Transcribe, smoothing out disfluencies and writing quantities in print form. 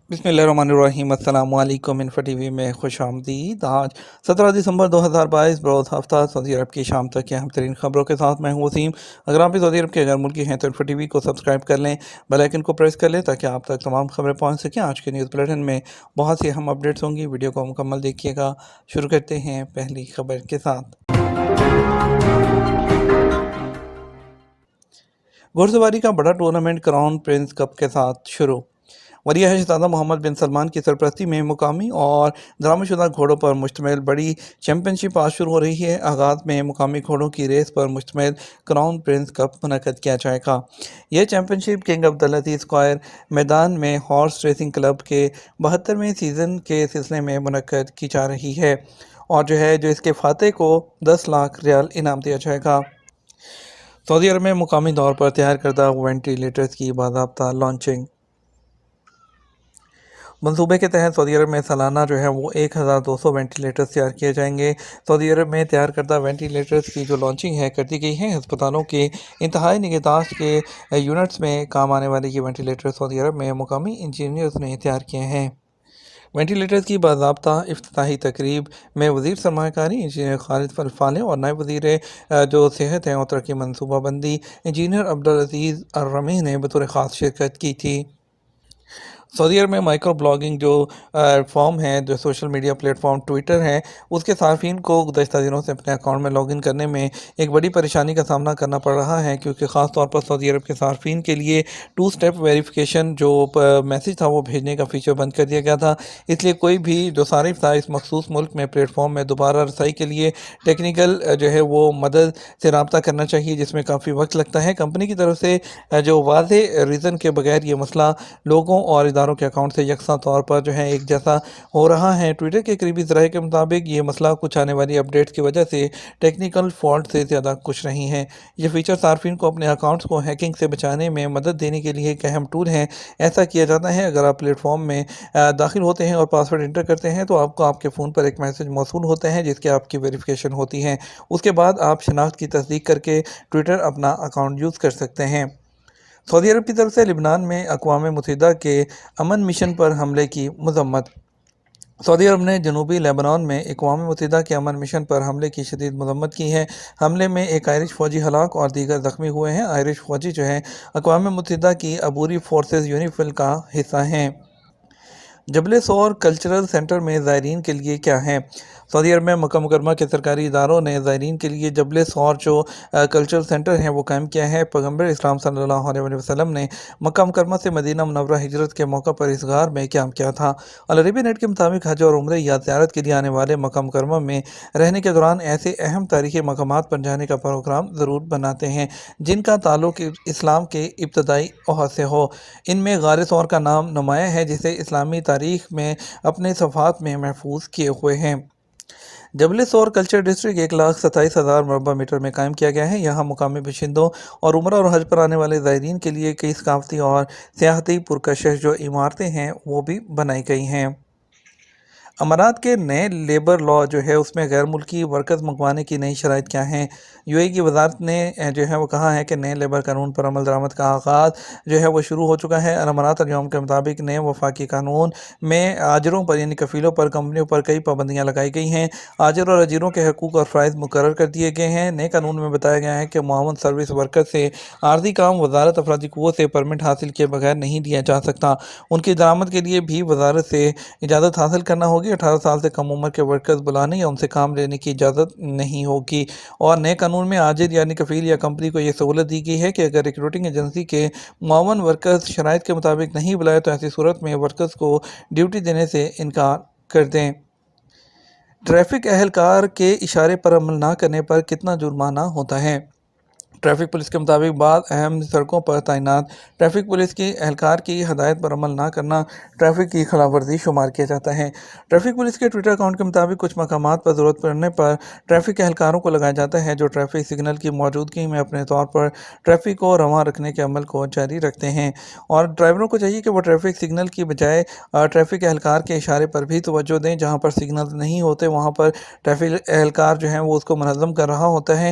بسم اللہ الرحمن الرحیم۔ السلام علیکم۔ انفو ٹی وی میں خوش آمدید۔ آج 17 دسمبر 2022 بروز ہفتہ سعودی عرب کی شام تک کے اہم ترین خبروں کے ساتھ میں ہوں وسیم۔ اگر آپ بھی سعودی عرب کے غیر ملکی ہیں تو انفو ٹی وی کو سبسکرائب کر لیں، بیل آئیکن کو پریس کر لیں تاکہ آپ تک تمام خبریں پہنچ سکیں۔ آج کے نیوز بلیٹن میں بہت سی اہم اپڈیٹس ہوں گی، ویڈیو کو مکمل دیکھیے گا۔ شروع کرتے ہیں پہلی خبر کے ساتھ۔ گھوڑ سواری کا بڑا ٹورنامنٹ کراؤن پرنس کپ کے ساتھ شروع۔ ولی عہد شہزادہ محمد بن سلمان کی سرپرستی میں مقامی اور درآمد شدہ گھوڑوں پر مشتمل بڑی چیمپئن شپ آج شروع ہو رہی ہے۔ آغاز میں مقامی گھوڑوں کی ریس پر مشتمل کراؤن پرنس کپ منعقد کیا جائے گا۔ یہ چیمپئن شپ کنگ عبدالعزیز اسکوائر میدان میں ہارس ریسنگ کلب کے 72ویں سیزن کے سلسلے میں منعقد کی جا رہی ہے، اور جو اس کے فاتح کو 10 لاکھ ریال انعام دیا جائے گا۔ سعودی عرب میں مقامی طور پر تیار کردہ وینٹی لیٹرز کی باضابطہ لانچنگ۔ منصوبے کے تحت سعودی عرب میں سالانہ وہ 1200 وینٹی لیٹرز تیار کیے جائیں گے۔ سعودی عرب میں تیار کردہ وینٹی لیٹرز کی جو لانچنگ کر دی گئی ہے، ہسپتالوں کے انتہائی نگہداشت کے یونٹس میں کام آنے والے یہ وینٹی لیٹر سعودی عرب میں مقامی انجینئرز نے تیار کیے ہیں۔ وینٹی لیٹرز کی باضابطہ افتتاحی تقریب میں وزیر سرمایہ کاری انجینئر خالد الفالح اور نائب وزیر صحت اور ترقی منصوبہ بندی انجینئر عبدالعزیز الرمی نے بطور خاص شرکت کی تھی۔ سعودی عرب میں مائیکرو بلاگنگ فارم ہے، جو social media plate form Twitter ہے، اس کے صارفین کو گزشتہ دنوں سے اپنے اکاؤنٹ میں لاگ ان کرنے میں ایک بڑی پریشانی کا سامنا کرنا پڑ رہا ہے، کیونکہ خاص طور پر سعودی عرب کے صارفین کے لیے 2 اسٹیپ ویریفیکیشن جو میسج تھا وہ بھیجنے کا فیچر بند کر دیا گیا تھا۔ اس لیے کوئی بھی جو صارف تھا اس مخصوص ملک میں پلیٹ فارم میں دوبارہ رسائی کے لیے ٹیکنیکل وہ مدد سے رابطہ کرنا چاہیے، جس میں کافی وقت لگتا ہے۔ کمپنی کی طرف سے جو واضح ریزن کے بغیر یہ مسئلہ لوگوں اور اداروں کے اکاؤنٹ سے یکساں طور پر ایک جیسا ہو رہا ہے۔ ٹویٹر کے قریبی ذرائع کے مطابق یہ مسئلہ کچھ آنے والی اپڈیٹس کی وجہ سے ٹیکنیکل فالٹ سے زیادہ کچھ نہیں ہے۔ یہ فیچر صارفین کو اپنے اکاؤنٹس کو ہیکنگ سے بچانے میں مدد دینے کے لیے ایک اہم ٹول ہے۔ ایسا کیا جاتا ہے اگر آپ پلیٹ فارم میں داخل ہوتے ہیں اور پاسورڈ انٹر کرتے ہیں تو آپ کو آپ کے فون پر ایک میسج موصول ہوتا ہے جس کے آپ کی ویریفیکیشن ہوتی ہے۔ اس کے بعد آپ شناخت کی تصدیق کر کے ٹویٹر اپنا اکاؤنٹ یوز کر سکتے ہیں۔ سعودی عرب کی طرف سے لبنان میں اقوام متحدہ کے امن مشن پر حملے کی مذمت۔ سعودی عرب نے جنوبی لیبنان میں اقوام متحدہ کے امن مشن پر حملے کی شدید مذمت کی ہے۔ حملے میں ایک آئرش فوجی ہلاک اور دیگر زخمی ہوئے ہیں۔ آئرش فوجی اقوام متحدہ کی عبوری فورسز یونیفل کا حصہ ہیں۔ جبل سور کلچرل سینٹر میں زائرین کے لیے کیا ہے؟ سعودی عرب میں مکہ مکرمہ کے سرکاری اداروں نے زائرین کے لیے جبل سور کلچرل سینٹر وہ قائم کیا ہے۔ پیغمبر اسلام صلی اللہ علیہ وسلم نے مکہ مکرمہ سے مدینہ منورہ ہجرت کے موقع پر اس غار میں قیام کیا تھا۔ العربیہ نیٹ کے مطابق حج اور عمرے یا زیارت کے لیے آنے والے مکہ مکرمہ میں رہنے کے دوران ایسے اہم تاریخی مقامات پر جانے کا پروگرام ضرور بناتے ہیں جن کا تعلق اسلام کے ابتدائی عہد سے ہو۔ ان میں غار سور کا نام نمایاں ہے، جسے اسلامی تاریخ میں اپنے صفحات میں محفوظ کیے ہوئے ہیں۔ جبل سور کلچر ڈسٹرکٹ 1,27,000 مربع میٹر میں قائم کیا گیا ہے۔ یہاں مقامی باشندوں اور عمرہ اور حج پر آنے والے زائرین کے لیے کئی ثقافتی اور سیاحتی پرکشش عمارتیں وہ بھی بنائی گئی ہیں۔ امارات کے نئے لیبر لا اس میں غیر ملکی ورکرز منگوانے کی نئی شرائط کیا ہیں؟ یو اے ای کی وزارت نے وہ کہا ہے کہ نئے لیبر قانون پر عمل درآمد کا آغاز وہ شروع ہو چکا ہے۔ الامارات اليوم کے مطابق نئے وفاقی قانون میں آجروں پر یعنی کفیلوں پر کمپنیوں پر کئی پابندیاں لگائی گئی ہیں۔ آجر اور اجیروں کے حقوق اور فرائض مقرر کر دیے گئے ہیں۔ نئے قانون میں بتایا گیا ہے کہ معاون سروس ورکر سے عارضی کام وزارت افرادی قوت سے پرمٹ حاصل کیے بغیر نہیں دیا جا سکتا۔ ان کی درآمد کے لیے بھی وزارت سے اجازت حاصل کرنا ہوگی۔ 18 سال سے کم عمر کے ورکرز بلانے یا ان سے کام لینے کی اجازت نہیں ہوگی۔ اور نئے قانون میں آجر یعنی کفیل یا کمپنی کو یہ سہولت دی گئی ہے کہ اگر ریکروٹنگ ایجنسی کے معاون ورکرز شرائط کے مطابق نہیں بلائے تو ایسی صورت میں ورکرز کو ڈیوٹی دینے سے انکار کر دیں۔ ٹریفک اہلکار کے اشارے پر عمل نہ کرنے پر کتنا جرمانہ ہوتا ہے؟ ٹریفک پولیس کے مطابق بعض اہم سڑکوں پر تعینات ٹریفک پولیس کے اہلکار کی ہدایت پر عمل نہ کرنا ٹریفک کی خلاف ورزی شمار کیا جاتا ہے۔ ٹریفک پولیس کے ٹویٹر اکاؤنٹ کے مطابق کچھ مقامات پر ضرورت پڑنے پر ٹریفک اہلکاروں کو لگایا جاتا ہے جو ٹریفک سگنل کی موجودگی میں اپنے طور پر ٹریفک کو رواں رکھنے کے عمل کو جاری رکھتے ہیں، اور ڈرائیوروں کو چاہیے کہ وہ ٹریفک سگنل کی بجائے ٹریفک اہلکار کے اشارے پر بھی توجہ دیں۔ جہاں پر سگنل نہیں ہوتے وہاں پر ٹریفک اہلکار وہ اس کو منظم کر رہا ہوتا ہے۔